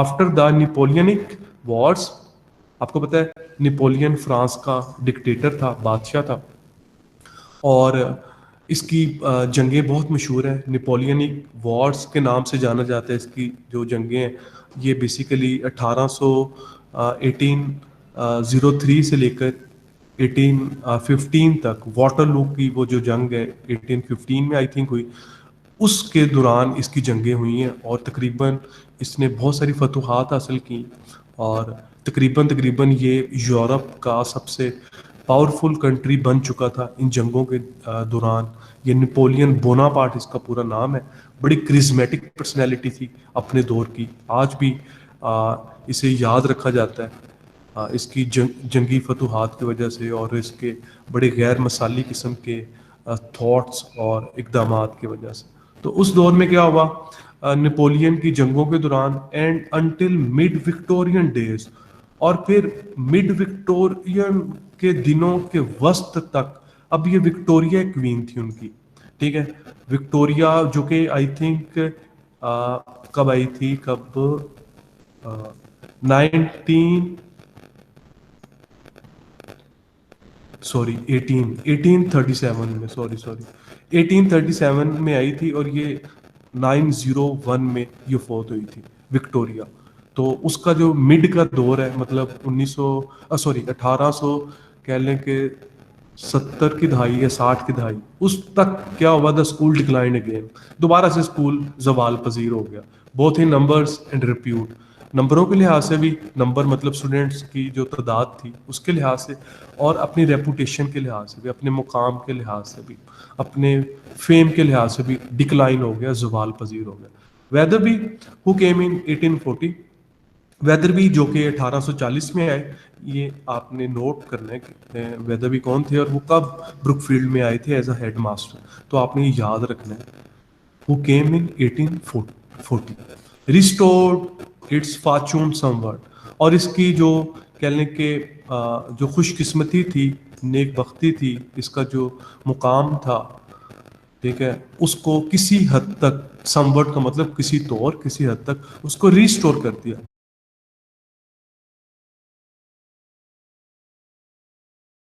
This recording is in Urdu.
آفٹر دا نیپولینک وارز، آپ کو پتہ ہے نیپولین فرانس کا ڈکٹیٹر تھا، بادشاہ تھا، اور اس کی جنگیں بہت مشہور ہیں، نیپولینک وارز کے نام سے جانا جاتا ہے اس کی جو جنگیں ہیں. یہ بیسیکلی 1803 سے لے کر 1815 تک واٹرلو کی وہ جو جنگ ہے 1815 میں آئی تھنک ہوئی، اس کے دوران اس کی جنگیں ہوئی ہیں، اور تقریباً اس نے بہت ساری فتوحات حاصل کی، اور تقریباً یہ یورپ کا سب سے پاورفل کنٹری بن چکا تھا ان جنگوں کے دوران. یہ نیپولین بوناپارٹ اس کا پورا نام ہے. بڑی کرزمیٹک پرسنالٹی تھی اپنے دور کی، آج بھی اسے یاد رکھا جاتا ہے اس کی جنگی فتوحات کی وجہ سے، اور اس کے بڑے غیر مثالی قسم کے تھاٹس اور اقدامات کی وجہ سے. تو اس دور میں کیا ہوا نیپولین کی جنگوں کے دوران، and until mid Victorian days, اور پھر مڈ وکٹورین کے دنوں کے وسط تک. اب یہ وکٹوریا کوین تھی ان کی، ٹھیک ہے، وکٹوریا جو کہ آئی تھنک کب آئی تھی، کب 1837 میں، سوری 1837 میں آئی تھی، اور یہ 901 میں یہ فوت ہوئی تھی وکٹوریا. تو اس کا جو مڈ کا دور ہے، مطلب 1800 کہہ لیں کہ 70 کی دہائی یا 60 کی دہائی، اس تک کیا ہوا، دا اسکول ڈکلائن اگین، دوبارہ سے اسکول زوال پذیر ہو گیا. بہت ہی نمبرز اینڈ ریپیوٹ، نمبروں کے لحاظ سے بھی، نمبر مطلب اسٹوڈنٹس کی جو تعداد تھی اس کے لحاظ سے، اور اپنی ریپوٹیشن کے لحاظ سے بھی، اپنے مقام کے لحاظ سے بھی، اپنے فیم کے لحاظ سے بھی ڈکلائن ہو گیا، زوال پذیر ہو گیا. ویدر بھی ہو کیم ان 1840، ویدر بھی جو کہ 1840 میں آئے. یہ آپ نے نوٹ کرنا ہے کہ ویدر بھی کون تھے اور وہ کب بروک فیلڈ میں آئے تھے ایز اے ہیڈ ماسٹر، تو آپ نے یہ یاد رکھنا ہے. who came in 1840 restored its fortune somewhat، اور اس کی جو کہہ لیں کہ جو خوش قسمتی تھی، نیک بختی تھی، اس کا جو مقام تھا، ٹھیک ہے، اس کو کسی حد تک، سم وٹ کا مطلب کسی طور، کسی حد تک اس کو ریسٹور کر دیا.